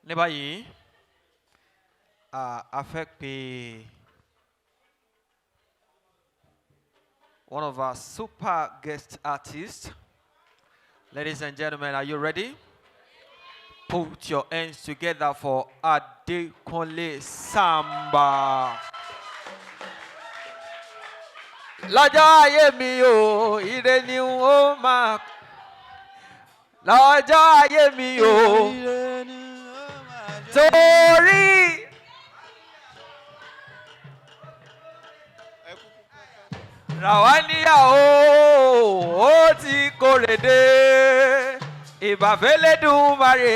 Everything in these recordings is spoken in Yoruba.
Ní báyìí, a fẹ́ pe one of our super guest artists. Ladies and gentlemen, are you ready? Put your hands together for Adekunle Samba. Lọ́jọ́ ayé mi o, ire ni ó máa. Lọ́jọ́ ayé mi o, torí. Ràwáníyàwó ó ti kórè dé. Ìbàfẹ́lẹ́dùmarè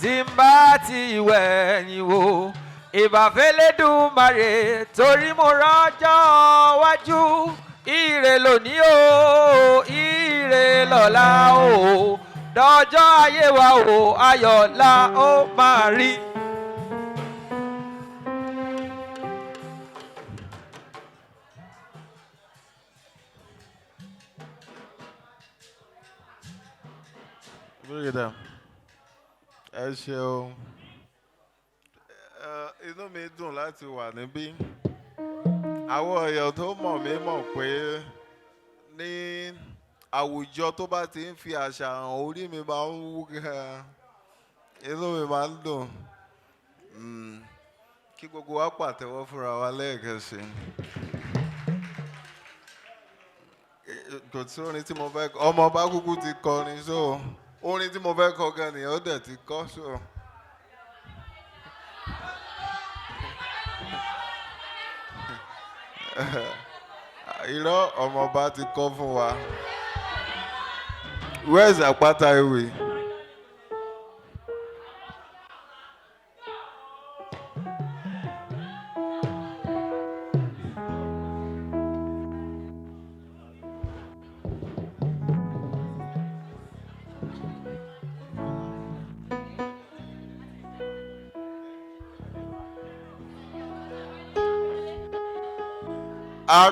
tí ń bá ti wẹ̀yìn wò. Ìbàfẹ́lẹ́dùmarè torí mo rọ́jọ́ wájú. Ire lónìí o, ire lọ́la o. Dọ́jọ́ ayé wa o, ayọ̀ la ó máa rí. Look at them. Ẹ ṣeun. Inú mi dùn láti wà níbí. Àwọn èèyàn tó mọ̀ mí mọ̀ pé ní àwùjọ tó bá ti ń fi àṣà hàn orí mi máa ń wú gan-an. Inú mi máa ń dùn. Kí gbogbo wa pàtẹ́wọ́ fúnra wa lẹ́ẹ̀kan sí. Kò sí orin tí mo fẹ́ kọ. Ọmọ ọba kúkú ti kọrin so. Orin tí mo fẹ́ kọ gan ni ó dẹ̀ ti kọ́ so. Irọ́ ọmọ ọba ti kọ́ fún wa. Where is Apataewi?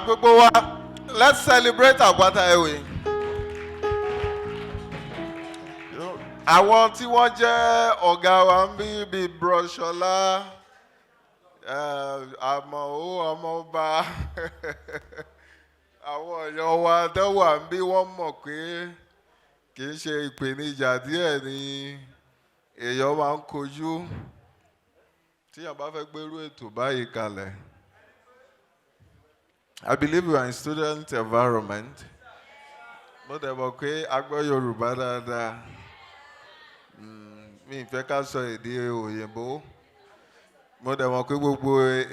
Gbogbo wa, let's celebrate Apataewi. Àwọn tí wọ́n jẹ́ ọ̀gá wa ń bí bíi Brọ̀ṣọ́lá, Àmọ̀ó ọmọọba, àwọn èèyàn wa tó wà ń bí wọ́n mọ̀ pé kì í ṣe ìpèníjà díẹ̀ ni èèyàn máa ń kojú tí èèyàn bá fẹ́ gbérú ètò báyìí kalẹ̀. I believe we are in student environment. Mo dẹ̀ mọ̀ pé a gbọ́ Yorùbá dáadáa. Mi ì fẹ́ ká sọ èdè òyìnbó. Mo dẹ̀ mọ̀ pé gbogbo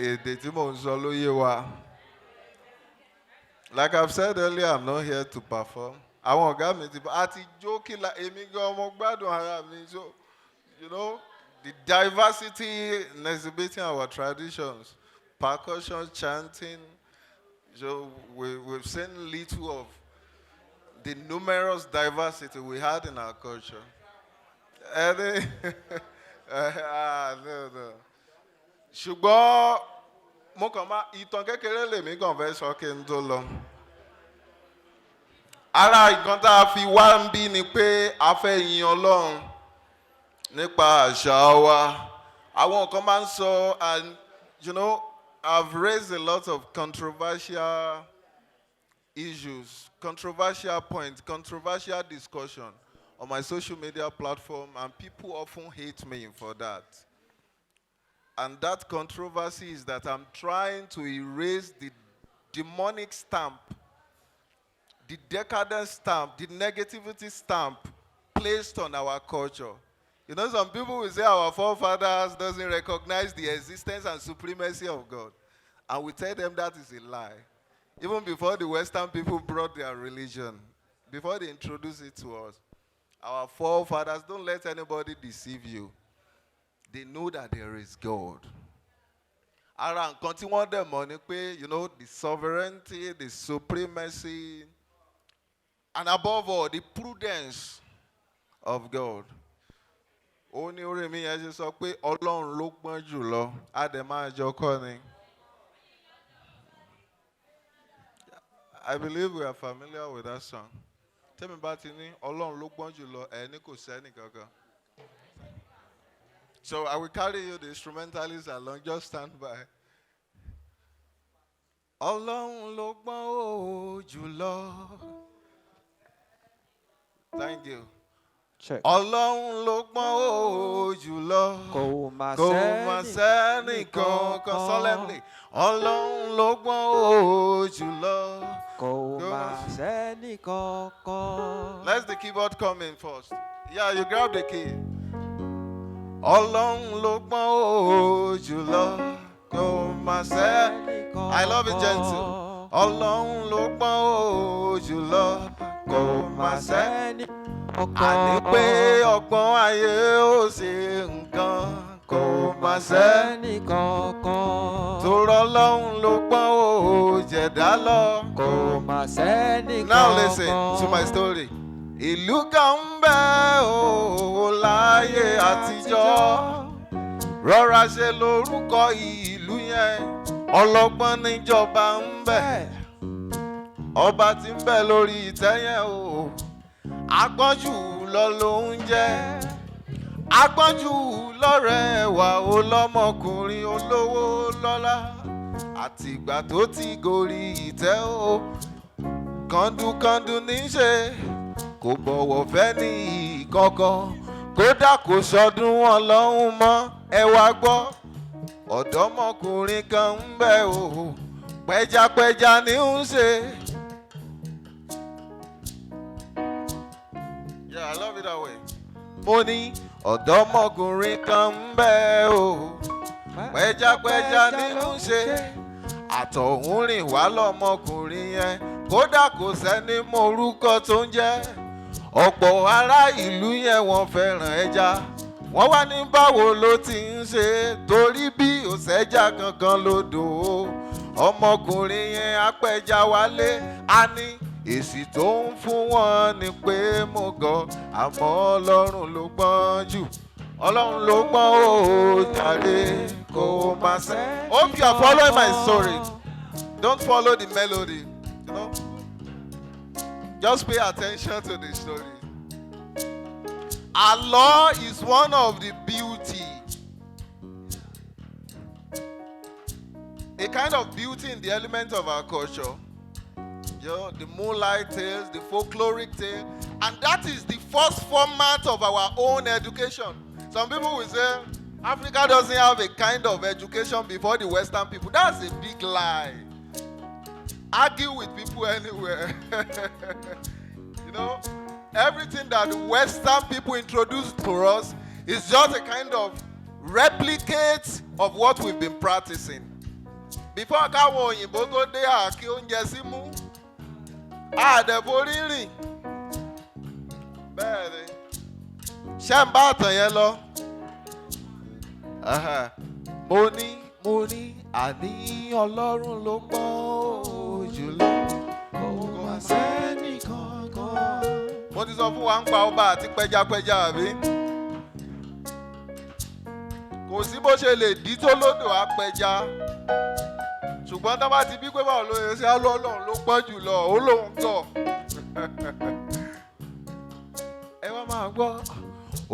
èdè tí mò ń sọ ló yé wa. Like I've said earlier, I'm not here to perform. Àwọn ọ̀gá mi ti bá a ti jó kìlà èmi gan ọmọ gbádùn ara mi. So, you know, the diversity in exhibiting our traditions, percussion, chanting. So we've seen little of the numerous diversity we had in our culture. No. Ṣùgbọ́n mo kàn máa ìtàn kékeré lèmi kàn fẹ́ sọ kí n tó lọ. Ara nǹkan tá a fi wá ń bí ni pé a fẹ́ yin Ọlọ́run nípa àṣà wa. Àwọn kan máa ń sọ and you know, I've raised a lot of controversial issues, controversial points, controversial discussion on my social media platform, and people often hate me for that. And that controversy is that I'm trying to erase the demonic stamp, the decadent stamp, the negativity stamp placed on our culture. You know, some people will say our forefathers doesn't recognize the existence and supremacy of God. And we tell them that is a lie. Even before the Western people brought their religion, before they introduced it to us, our forefathers, don't let anybody deceive you. They know that there is God. Ara nǹkan tí wọ́n dẹ̀ mọ̀ ni pé, you know, the sovereignty, the supremacy, and above all, the prudence of God. Ó ní orí mi yẹn ṣe sọ pé Ọlọ́run ló gbọ́n jù lọ, á dẹ̀ máa jọ kọ́ ni. I believe we are familiar with that song. Tẹ́mi bá ti ní Ọlọ́run ló gbọ́n jù lọ, ẹ̀ ní kò sẹ́ni kankan. So I will carry you, the instrumentalists, along. Just stand by. Ọlọ́run ló gbọ́n ó jùlọ. Thank you. Check. Ọlọ́run ló gbọ́n ó jùlọ. Kò mà sẹ́ni kankan. Solemnly. Ọlọ́run ló gbọ́n ó jùlọ. Kò mà sẹ́ni kankan. Let's the keyboard come in first. Yeah, you grab the key. Ọlọ́run ló gbọ́n ó jùlọ. Kò mà sẹ́ni kankan. I love it gentle. Ọlọ́run ló gbọ́n ó jùlọ. Kò mà sẹ́ni kankan. Àní pé ọgbọ́n ayé ó ṣe nǹkan. Kò mà sẹ́ni kankan. Torọ́ Ọlọ́run ló gbọ́n ó jẹ̀dá lọ. Kò mà sẹ́ni kankan. Now listen to my story. Ìlú kan ń bẹ ó láyé àtijọ́. Rọra ṣe lórúkọ ìlú yẹn. Ọlọ́gbọ́n níjọba ń bẹ. Ọba tí ń bẹ lórí ìtẹ́ yẹn o. Agbọ́njù lọ ló ń jẹ́. Agbọ́njù lọ́rẹ̀ẹ́wà ó lọ́mọkùnrin olówó lọ́lá. Àtìgbà tó ti gorí ìtẹ́ o. Kàndùkàndù ní í ṣe. Kò bọ̀wọ̀ fẹ́ ní ìkọ̀kọ̀. Kódà kò sọdún Ọlọ́run mọ́. Ẹ wá gbọ́. Ọ̀dọ́mọkùnrin kan ń bẹ o. Pẹjapẹja ní ń ṣe. Yeah, I love it that way. Mo ní ọ̀dọ́mọkùnrin kan ń bẹ o. Pẹjapẹja ní ń ṣe. Àtọ̀hún rìn wá lọ́mọkùnrin yẹn. Kódà kò sẹ́ni mọ orúkọ tó ń jẹ́. Ọ̀pọ̀ ará ìlú yẹn wọ́n fẹ́ràn ẹja. Wọ́n wá ní báwo ló ti ń ṣe. Torí bí òṣèjà kankan lódò o. Ọmọkùnrin yẹn apẹja wálé. A ní èsì tó ń fún wọn ni pé mo gọ̀. Àmọ́ Ọlọ́run ló gbọ́n jù. Ọlọ́run ló gbọ́n ó jàre. Kò má sẹ́. Hope you are following my story. Don't follow the melody. You know? Just pay attention to the story. Allah is one of the beauty. A kind of beauty in the element of our culture. You know, the moonlight tales, the folkloric tale. And that is the first format of our own education. Some people will say, Africa doesn't have a kind of education before the Western people. That's a big lie. Argue with people anywhere. You know, everything that the Western people introduced to us is just a kind of replicate of what we've been practicing. Before káwọn òyìnbó tó dé àkí oúnjẹ sí mú, àdẹ̀borí rìn. Bẹ́ẹ̀ ni, ṣé ń bá àtàn yẹn lọ? Mo ní àní Ọlọ́run ló gbọ́n jùlọ. Kò má sẹ́ni kankan. Mo ti sọ fún wa ń pa ọba àti pẹjapẹja àbí? Kò sí bó ṣe lè dí tó lódò apẹja. Ṣùgbọ́n tó bá ti bí pé báwo ló yẹ sí Ọlọ́run ló gbọ́n jùlọ, ó lóun tọ̀. Ẹ wá máa gbọ́.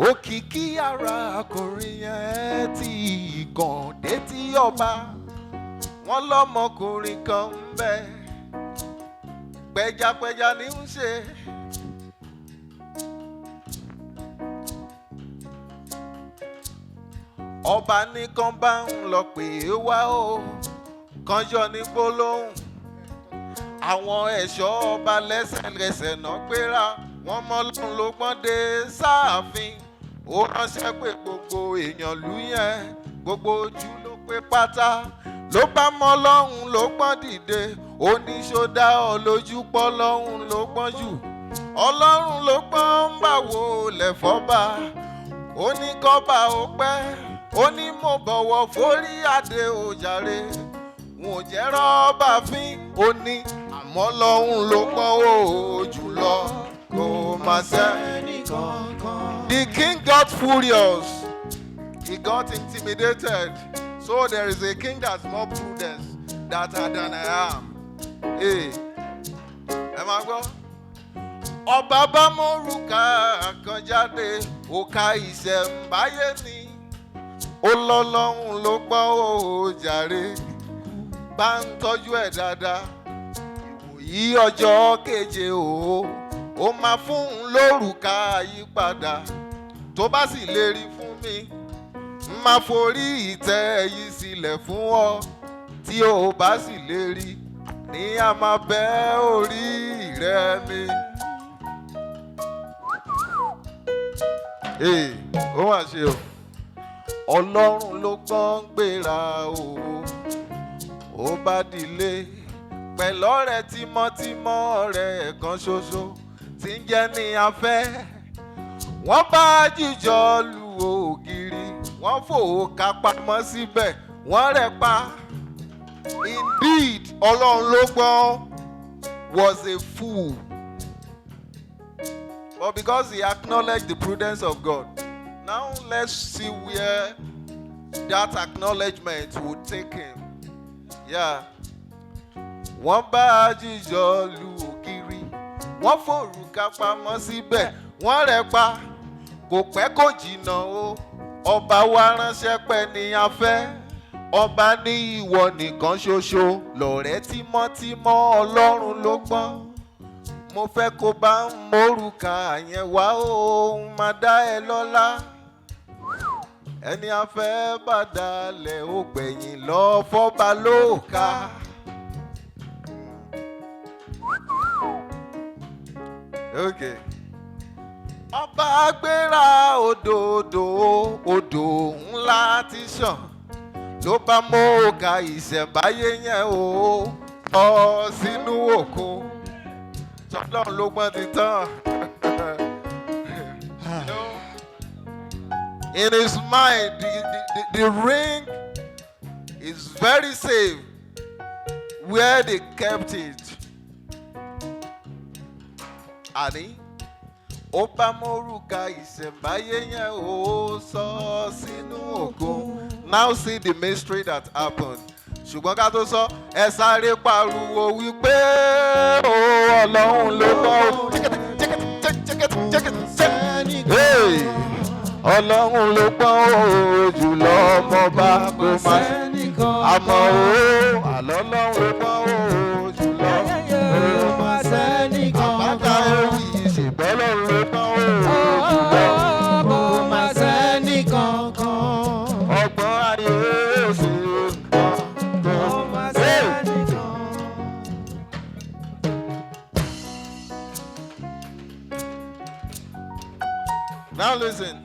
Òkìkí arákùnrin yẹn ti kàn dé tí ọba. Wọ́n lọ́mọkùnrin kan ń bẹ. Pẹjapẹja ní ń ṣe. Ọba ní kan bá ń lọ pè é wá o. Kan yọ ní gbólóhùn. Àwọn ẹ̀ṣọ́ ọba lẹ́sẹ̀lẹ́sẹ̀ náà gbéra. Wọ́n mọ́ Ọlọ́run ló gbọ́n dé sáàfin. Ó ránṣẹ́ pé gbogbo èèyàn lú yẹn. Gbogbo ojú ló pé pátá. Ló bá mọ́ Ọlọ́run ló gbọ́n dìde. Ó ní ṣó dá ọ lójú pọ́ Ọlọ́run ló gbọ́n jù. Ọlọ́run ló gbọ́n ń bà wò lẹ́fọ́ba. Ó ní kọ́ba ó pẹ́. Ó ní mo bọ̀wọ̀ forí adé ó jàre. Wọn ò jẹ́ rọ́bà fín. Ó ní àmọ́ Ọlọ́run ló gbọ́n ó jùlọ. Kò má sẹ́ni kankan. The king got furious. He got intimidated. So there is a king that's more prudent than I am. Hey, ẹ máa gbọ́. Ọba bá mọ́rùka kan jáde, òkà ìṣẹ̀ǹbáyé ni. Ọlọ́run ló gbọ́ ó jàre, bá ń tọ́jú ẹ̀ dáadáa. Ìwòyí ọjọ́ keje ó máa fún un lórúkà yípadà. Tó bá sì lè rí fún mi, máa forí ìtẹ́ yìí sílẹ̀ fún ọ. Tí o bá sì lè rí, ní a máa bẹ́ orí rẹ mi. Ó mà ṣe o. Ọlọ́run ló gbọ́n gbéra ó bá dilé pẹ̀lú ọ̀rẹ́ tímọ́tímọ́ rẹ̀ kan ṣoṣo tí ń jẹ́ ní afẹ́. Wọ́n bá jíjọ lu ògiri, wọ́n fòókà pamọ́ síbẹ̀, wọ́n rẹ̀ pa. Indeed, Ọlọ́run ló gbọ́n was a fool, but because he acknowledged the prudence of God. Now let's see where that acknowledgement would take him. Yeah. Wọ́n bá jíjọ lu ògiri, wọ́n fòrùka pamọ́ síbẹ̀, wọ́n rẹ̀ pa. Kò pẹ́ kò jìnnà o, ọba wa ránṣẹ́ pẹ́ ní afẹ́. Ọba ní ìwọ nìkan ṣoṣo lọ̀rẹ́ tímọ́tímọ́ Ọlọ́run ló gbọ́n. Mo fẹ́ kó bá ń mórúkà yẹn wá òun máa dá ẹ lọ́lá. Ẹni afẹ́ bá dalẹ̀ ó gbẹ̀yìn lọ fọ́ba lóòka. Okay. Ọba gbéra odò ńlá ti ṣàn ló bá mọ́ọ̀ká ìṣẹ̀mbáyé yẹn ọ sínú òkun. Ọlọ́run ló gbọ́n ti tán. In his mind, the ring is very safe where they kept it. Àní, ó bá mọ́rùka ìṣẹ̀mbáyé yẹn ó sọ sínú òkun. Now see the mystery that happened. Ṣùgbọ́n ká tó sọ, ẹ sáré pariwo wípé Ọlọ́run ló gbọ́. Ọlọ́run ló gbọ́ jùlọ ọmọ bá kó má sẹ́nìkan. Àmọ́ àlọ́ Ọlọ́run ló gbọ́ jùlọ kó má sẹ́nìkan. Apataewi ìṣègbọ́ Ọlọ́run ló gbọ́ jùlọ kó má sẹ́nìkan kan. Ọgbọ́n ayé òsì kó má sẹ́nìkan. Now listen.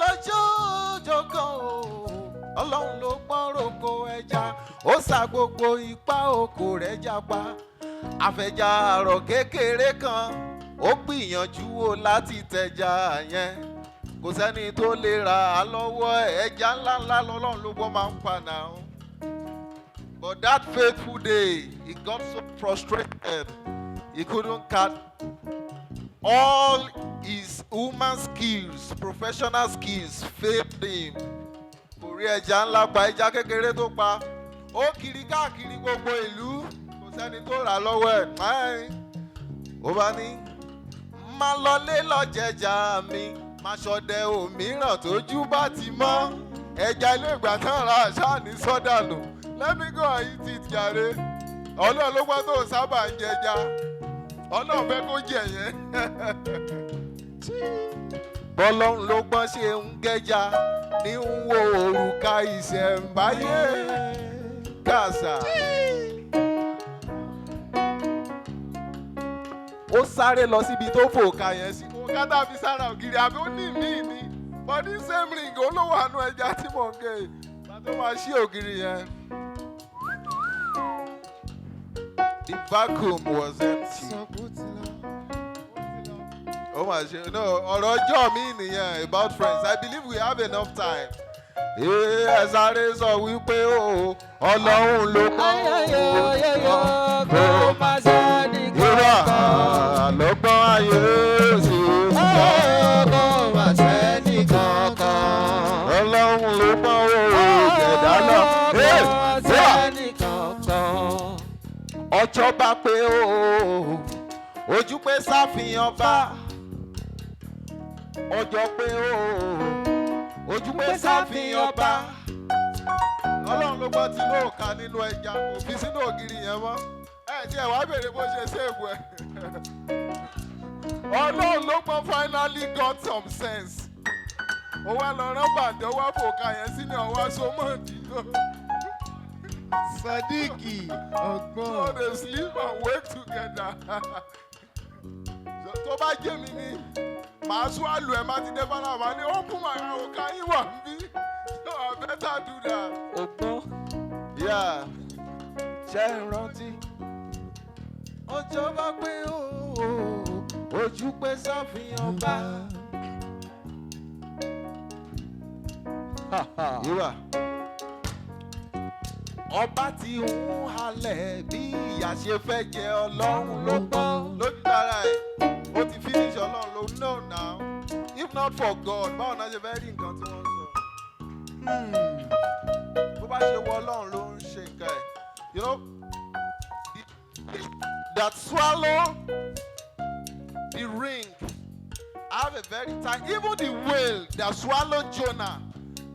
Lọ́jọ́ kan Ọlọ́run ló pọ́n roko ẹja, ó sa gbogbo ipá oko rẹ̀ japa. Àfẹ̀jà àrọ̀ kékeré kan, ó gbìyànjú láti tẹja yẹn. Kò sẹ́ni tó lè rà á lọ́wọ́ ẹja ńláńlá lọ́lọ́run ló gbọ́ máa ń pa náà. But that fateful day, he got so frustrated, he couldn't catch. All his human skills, professional skills failed him. Kò rí ẹja ńlá pa, ẹja kékeré tó pa. Ó kiri káàkiri gbogbo ìlú, kò sẹ́ni tó rà lọ́wọ́ ẹ̀. Ó bá ní, má lọlé lọ́jẹ̀jà mi, má ṣọdẹ òmíràn tójú bá ti mọ́. Ẹja ilé ìgbà tán ra àṣà ní sọ́dànù. Let me go and eat it jàre. Ọlọ́run ló gbọ́ tó sábà ń jẹja. Ọlọ́run fẹ́ kó jẹ yẹn. Bọ́lọ́run ló gbọ́n ṣe ń gẹ́ja ní ń wo òrùka ìṣẹ̀mbáyé kàṣà. Ó sáré lọ síbi tó fòkà yẹn sí. Òkà tá a fi sára ògiri àbí ó ní míì ni. But this same ring olówó àánú ẹja tí mò ń gé. Tó máa ṣí ògiri yẹn. The vacuum was empty. Oh my God, no, ọ̀rọ̀ ọjọ́ mi nìyẹn about friends. I believe we have enough time. Ẹ sáré sọ wípé Ọlọ́run ló kọ́ kó má sẹ́ni kankan. Lọ́gbọ́n ayé sí kó má sẹ́ni kankan. Ọlọ́run ló kọ́ ẹ̀dá náà. Kó má sẹ́ni kankan. Ọjọ́ bá pé ojú pé sáfihàn bá. ọjọ́ pé ojú pé sáfihàn ọba. Ọlọ́run ló gbọ́ tí ló kà nínú ẹja kò fi sínú ògiri yẹn mọ́. Tí ẹ wá béèrè bó ṣe ṣéèbù ẹ̀. Ọlọ́run ló gbọ́ finally got some sense. Ó wá lọ rán bàdé, ó wá fòkà yẹn sínú ọwọ́ sọmọ́ọ̀dì náà. Sadiki ọgbọ́n. So they sleep and wake together. Tó bá jẹ́ mi ni màá tún àlù ẹ̀ máa ti dé fara màá ní open my eye òkà yín wà níbí. So I better do that. Ọgbọ́n. Yeah. Ṣé ń rántí? Ọjọ́ bá pé ojú pé sáfihàn bá. Yíwà. Ọba tí ń halẹ̀ bí ìyá ṣe fẹ́ jẹ Ọlọ́run ló gbọ́. Lójú ara ẹ̀, ó ti finish Ọlọ́run ló know now. If not for God, báwo náà ṣe fẹ́ rí nǹkan tí wọ́n sọ? Bó bá ṣe wọ Ọlọ́run ló ń ṣe nǹkan ẹ̀. You know, that swallow the ring have a very tight, even the whale that swallowed Jonah,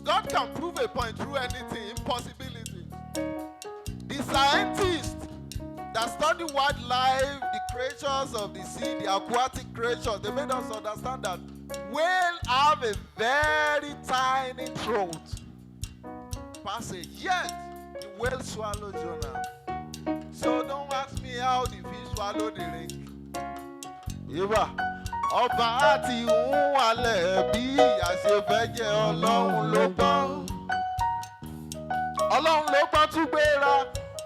God can prove a point through anything, impossibility. The scientists that study wildlife, the creatures of the sea, the aquatic creatures, they made us understand that whales have a very tiny throat passage, yet the whale swallowed Jonah. So don't ask me how the fish swallowed the ring. Eva, ọba àti òun wàlẹ̀ bí ìyá ṣe fẹ́ jẹ́ Ọlọ́run ló gbọ́. Ọlọ́run ló gbọ́ tún gbéra,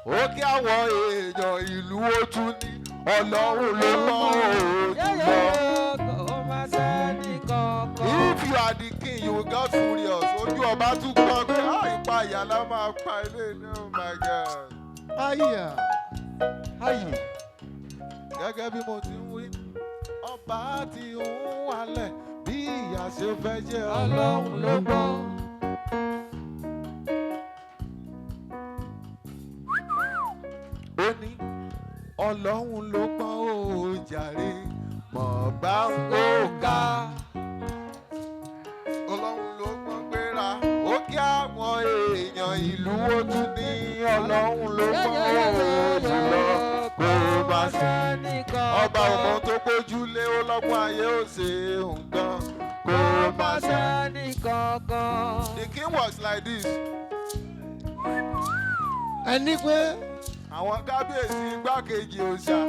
ó kí àwọn èèyàn ìlú ojú ní Ọlọ́run ló gbọ́ òjò. If you are the king, you will get furious. Ojú ọba tún gbọ́ pé ìpa ìyàlá máa pa ilé ní oh my God. Àyà. Ayò. Gẹ́gẹ́ bí mo ti ń wí, ọba àti òun wàlẹ̀ bí ìyá ṣe fẹ́ jẹ́ Ọlọ́run ló gbọ́. Ó ní Ọlọ́run ló gbọ́ ó jàre mọ̀ bá ń kó ga. Ọlọ́run ló gbọ́ gbéra, ó kí àwọn èèyàn ìlú ojú ní Ọlọ́run ló gbọ́ ó jùlọ. Kò bá sí ọba ọmọ tó gbójúlé ó lọ́gbọ́n ayé ó ṣe nǹkan. Kò bá sẹ́ni kankan. The king was like this. Ẹni pé àwọn kábíyèsí igbákejì òòṣà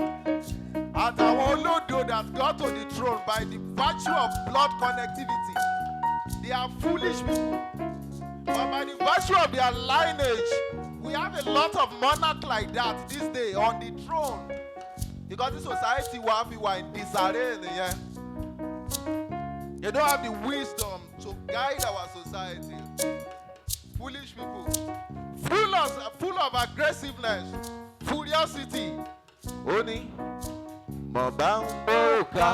àtàwọn olódo that got to the throne by the virtue of blood connectivity, they are foolish people. But by the virtue of their lineage, we have a lot of monarchs like that this day on the throne. Because the society we are in disarray nìyẹn. They don't have the wisdom to guide our society. Foolish people. Full of aggressiveness, furiosity. Ó ní mọ̀ bá ń bó ká.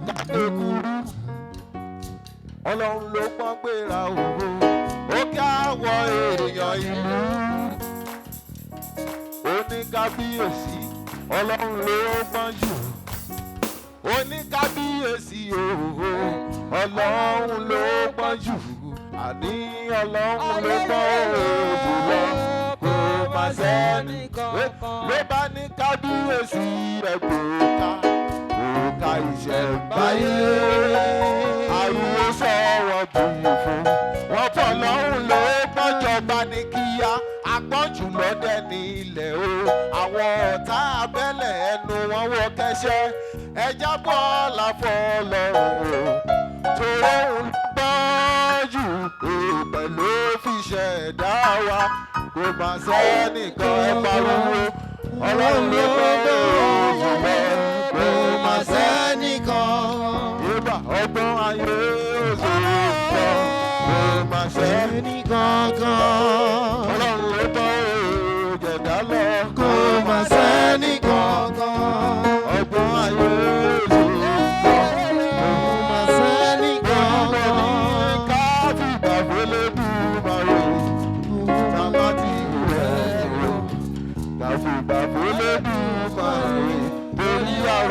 Kàdékùrú. Ọlọ́run ló pọ́n gbéra òwò. Ó kí àwọn èèyàn ìlú. Ó ní kábíyèsí. Ọlọ́run ló pọ́n jù. Ó ní kábíyèsí òwò. Ọlọ́run ló pọ́n jù. Àní Ọlọ́run ló pọ́n òjò lọ. Kò má sẹ́ni kankan. Ló bá ní kábíyèsí ẹ̀gbọ́n òkà ìṣẹ̀ǹbáyé. Ariwo sọ̀rọ̀ bùyì fún. Wọ́n fọ̀ lọ́rùn ló pọ́njọba ní kíá. Apọ́njù lọ́dẹ ní ilẹ̀ o. Àwọn ọ̀tá abẹ́lẹ̀ ẹnu wọn wọ kẹ́sẹ́. Ẹja bọ́ láfọ́ lọ́rùn o. Tòró ń gbọ́njù èèpẹ̀ ló fi ṣẹ̀dá wa. Kò má sẹ́nìkan ẹ pariwo. Ọlọ́run ló gbọ́ òjò lọ. Kò má sẹ́nìkan. Ìbá ọgbọ́n ayé òṣèlú sọ. Kò má sẹ́nìkan kan. Ọlọ́run ló gbọ́ òjẹ̀dá lọ. Kò má sẹ́nìkan kan. Ọgbọ́n ayé òṣèlú sọ. Kò má sẹ́nìkan kan. Ká fìgbà fẹ́lẹ́ bí màrò. Bàbá ti rẹ̀ rò. Ká fìgbà fẹ́lẹ́ bí màrò. Torí àwọn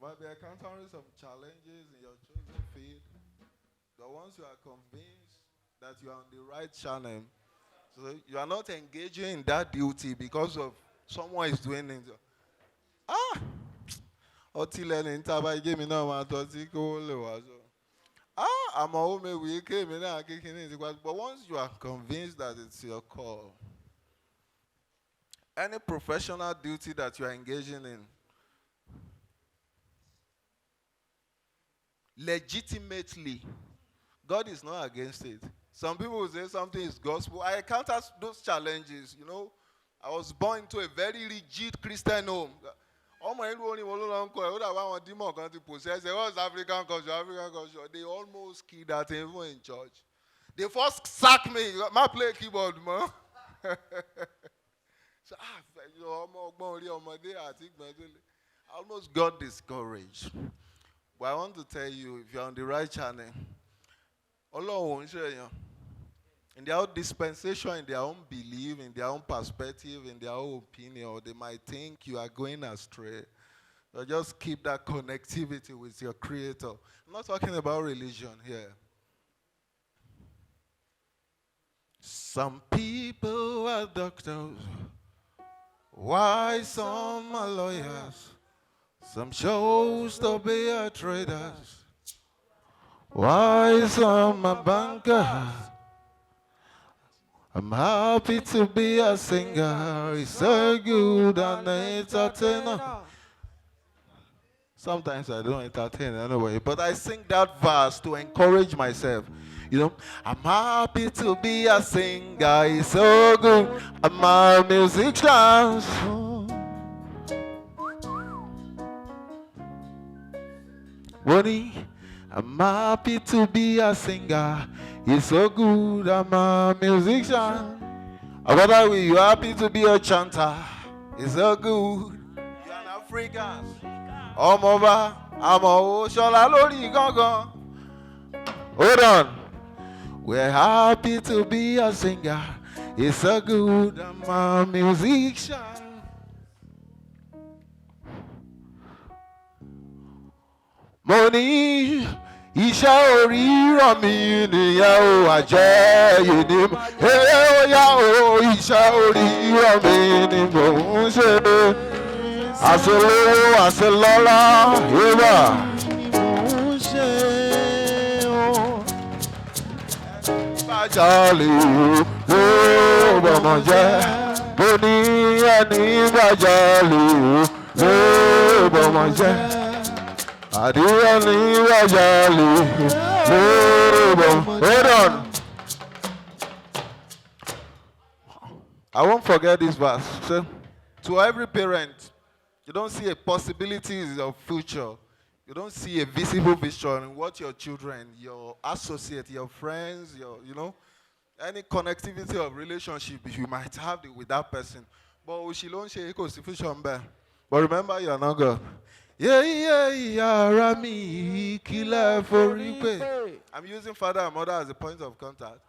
Might be encountering some challenges in your chosen field. But once you are convinced that you are on the right channel, so you are not engaging in that duty because of someone is doing it. Ah! Ọtí lẹ́nu níta bá gé mi náà máa tọ́tí kó lè wá sọ. Ah! Àmọ́ ó mewìí kéèmí náà kékeré ti pa. But once you are convinced that it's your call, any professional duty that you are engaging in, legitimately, God is not against it. Some people will say something is gospel. I encountered those challenges, you know. I was born into a very rigid Christian home. What's African culture? African culture. They almost killed that even in church. They first sacked me. I play keyboard, man. So, I almost got discouraged. But I want to tell you, if you're on the right channel, OLOHUN in their own dispensation, in their own belief, in their own perspective, in their own opinion, they might think you are going astray. So just keep that connectivity with your Creator. I'm not talking about religion here. Some people are doctors, why some are lawyers, some chose to be a traders, why some are bankers. I'm happy to be a singer, it's so good and entertainer. Sometimes I don't entertain anyway, but I sing that verse to encourage myself. You know, I'm happy to be a singer, it's so good. I'm a musician. Bonnie, I'm happy to be a singer, it's so good. I'm a musician. Apataewi, you happy to be a chanter, it's so good. You're an African. Ọmọba, àmọ́ ṣọlá lórí gángan. Hold on. We're happy to be a singer. It's so good. I'm a musician. Mo ní iṣẹ́ oríran mi nìyẹn o, àjẹyè ni mo. Ó yá o, iṣẹ́ oríran mi ni mò ń ṣe. Àṣelówó àṣelọ́lá yóò bàjálè ló bọ̀mọ̀ jẹ́. Mo ní ẹni bàjálè ló bọ̀mọ̀ jẹ́. Àdúrà ní bàjálè ló bọ̀mọ̀. Hold on. I won't forget this verse. So, to every parent, you don't see a possibility in your future. You don't see a visible vision in what your children, your associates, your friends, any connectivity of relationship you might have with that person. But we don't share vision. But remember, you are not God. I'm using father and mother as a point of contact.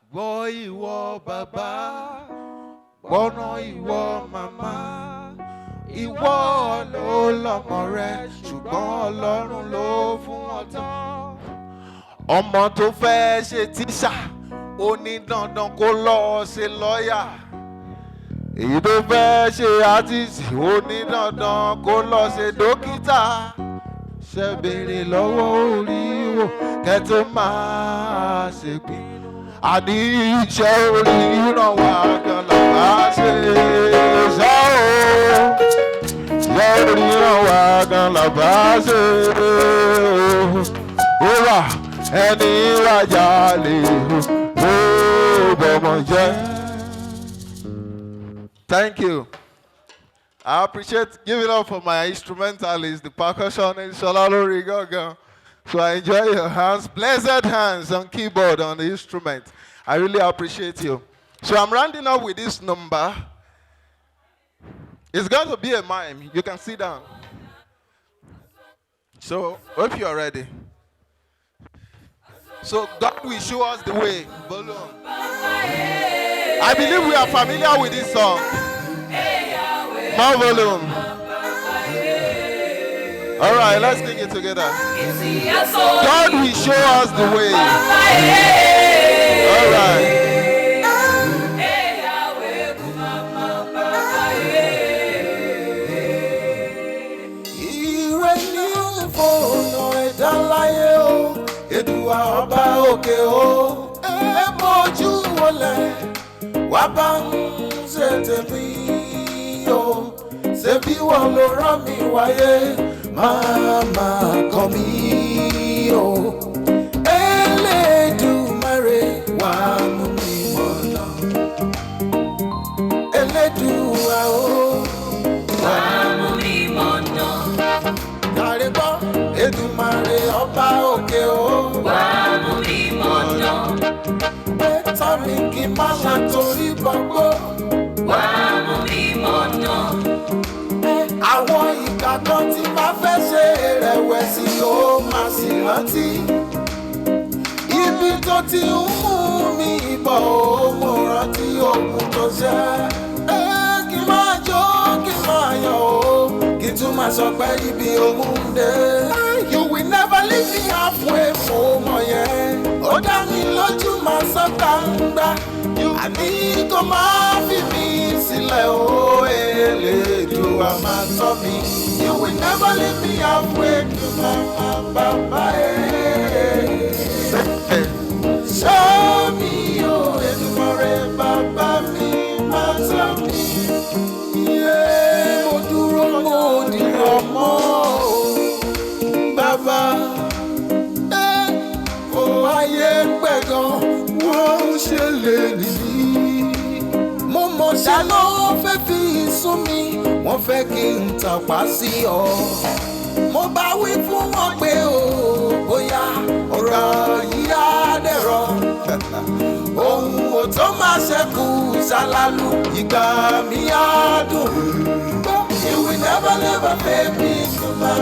Boy, ìwọ bàbá, bono ìwọ mama. Ìwọ ló lọ́mọ rẹ, ṣùgbọ́n Ọlọ́run ló fún ọ tán. Ọmọ tó fẹ́ ṣe tíṣà, ó ní dandan kó lọ ṣe lọ́yà. Èyí tó fẹ́ ṣe àtìsí, ó ní dandan kó lọ ṣe dókítà. Ṣé béèrè lọ́wọ́ orí wò kẹ́ tó máa ṣe pinnu. Àní iṣẹ́ orí ràn wá gan làbá ṣe ṣá o. Lórí ọwọ́ gan làbá ṣe ó wà ẹni wájà lè ó bọ̀mọ̀ jẹ́. Thank you. I appreciate giving up for my instrumentalist, the percussionist, Ṣọlá lórí gángan. So I enjoy your hands, blessed hands on keyboard, on the instrument. I really appreciate you. So I'm rounding up with this number. It's going to be a mime. You can sit down. So, hope you're ready. So, God will show us the way. Balloon. I believe we are familiar with this song. More volume. All right, let's sing it together. God will show us the way. All right. Edua ọba òkè o, mojú wọlé, wá bá ń ṣe tèmi o, ṣebí wọ́n ló rán mi wáyé, máa kọ́ mi o. Elédùmarè wá mú mi mọ̀nà, Elédùà o, wá mú mi mọ̀nà. Yàrá gbọ́, Èdùmàrè ọba òkè o, wá mú mi mọ̀nà. Bẹ́tà mi kì í má ṣàtòrí gbogbo, wá mú mi mọ̀nà. Àwọn ìka kan tí bá fẹ́ ṣe ìrẹ̀wẹ̀sì ó máa sì rántí. Ibi tó ti ń mú mi bọ̀ ó mo rántí ogun tó ṣe. Kí n máa jó kí n máa yọ̀ o, kí n tún máa sọ pé ibi ogun dé. You will never leave me halfway fún ọmọ yẹn. Ó dá mi lójú máa sọ gbangba. Àní kò máa fi mi sílẹ̀ o, Elédùà máa tọ́ mi. You will never leave me halfway to my baba. Show me o, Èdùmàrè bàbá mi máa tọ́ mi. Mo dúró mo dìrọ̀ mọ́ bàbá. Ayé pẹ̀gàn wọ́n ń ṣe lè nìyí. Mo mọ̀ ṣá ló fẹ́ fi sún mi, wọ́n fẹ́ kí n tàpá sí ọ. Mo bá wí fún wọn pé o, bóyá ọ̀rọ̀ yìí á dẹ̀rọ̀. Ohun ò tó máa ṣẹ́kù ṣàlàlù, ìgbà mi á dùn. You will never never pay me to my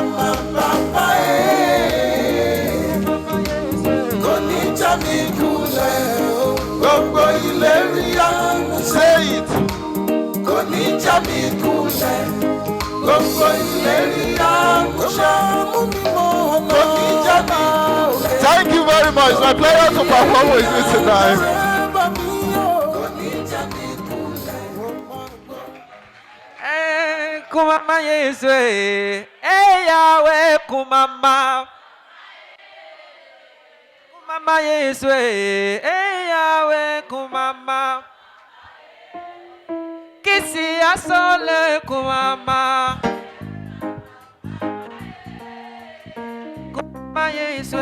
papa. Mi kulẹ̀ o, gbogbo ìlérí àmúṣe ìtù. Kò ní já mi kulẹ̀, gbogbo ìlérí àmúṣe mú mi mọ́ ọ̀nà. Kò ní já mi kulẹ̀. Thank you very much. My pleasure to perform with you tonight. Kò ní já mi kulẹ̀. Kumama Yesu, Yahweh kumama. Kumama Yesu, Yahweh kumama. Kisi asole kumama. Kumama Yesu.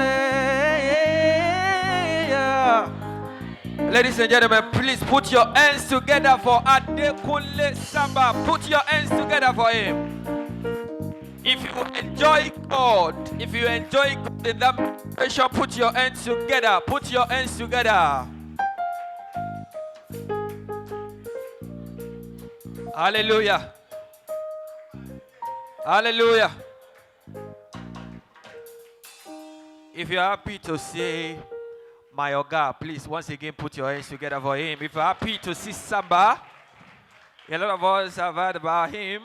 Ladies and gentlemen, please put your hands together for Adekunle Samba. Put your hands together for him. If you enjoy God, if you enjoy God in that pressure, put your hands together. Put your hands together. Hallelujah. Hallelujah. If you're happy to say my Oga, please once again put your hands together for him. If you're happy to see Samba, a lot of us have heard about him.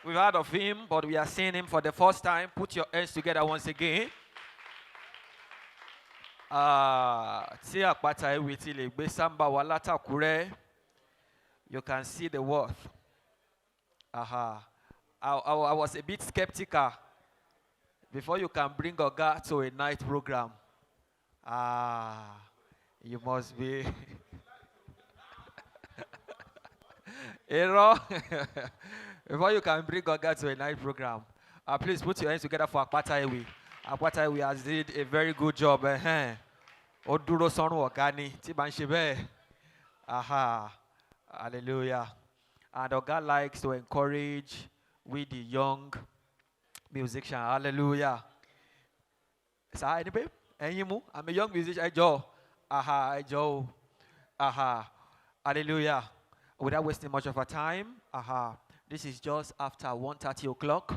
We've heard of him, but we are seeing him for the first time. Put your hands together once again. Tí Apataewi ti lè gbé Samba wá látàkúrẹ́, you can see the worth. I was a bit skeptical before you can bring Oga to a night program. You must be before you can bring Oga to a night program. Please put your hands together for Apataewi. Apataewi has did a very good job. Oduro sonu Ogani tí bá ń ṣe bẹ́ẹ̀. Hallelujah. And Oga likes to encourage with the young musician. Hallelujah. I'm a young musician. Joe. Joe. Hallelujah. Without wasting much of our time, this is just after 1:30 o'clock.